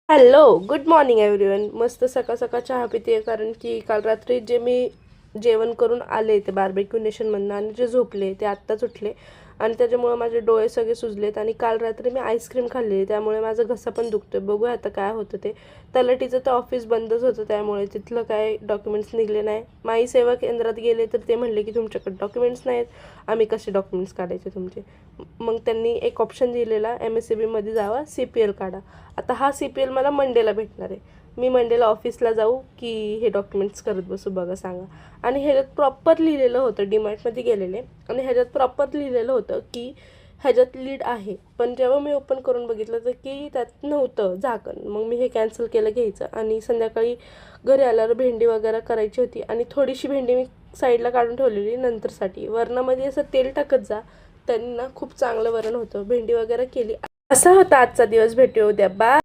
Hello, good morning everyone. मस्त सकाळ सकाळ चहा पिते आहे, कारण की काल रात्री जे मी जेवण करून आले ते बार्बेक्यू नेशनमधनं आणि जे झोपले ते आत्ताच उठले आणि त्याच्यामुळे माझे डोळे सगळे सुजलेत. आणि काल रात्री मी आईस्क्रीम खाल्लेली, त्यामुळे माझा घसा पण दुखतोय. बघूया आता काय होतं ते. तलाठीचं तर ऑफिस बंदच होतं, त्यामुळे तिथलं काय डॉक्युमेंट्स निघले नाही. माई सेवा केंद्रात गेले तर ते म्हणले की तुमच्याकडे डॉक्युमेंट्स नाहीत, आम्ही कसे डॉक्युमेंट्स काढायचे तुमचे. मग त्यांनी एक ऑप्शन दिलेला, MSCBमध्ये जावा, CPL काढा. आता हा CPL मला मंडेला भेटणार आहे. मी मंडेला ऑफिसला जाऊ की हे डॉक्युमेंट्स करत बसू, बघा सांगा. आणि ह्याच्यात प्रॉपर लिहिलेलं होतं, डीमार्टमध्ये गेलेले आणि ह्याच्यात प्रॉपर लिहिलेलं होतं की ह्याच्यात लीड आहे. पण जेव्हा मी ओपन करून बघितलं तर की त्यात नव्हतं झाकण. मग मी हे कॅन्सल केलं घ्यायचं. आणि संध्याकाळी घरी आल्यावर भेंडी वगैरे करायची होती आणि थोडीशी भेंडी मी साईडला काढून ठेवलेली नंतरसाठी. वरणामध्ये असं तेल टाकत जा, त्यांनी ना खूप चांगलं वरण होतं. भेंडी वगैरे केली. असा होता आजचा दिवस. भेटूया उद्या. बाय.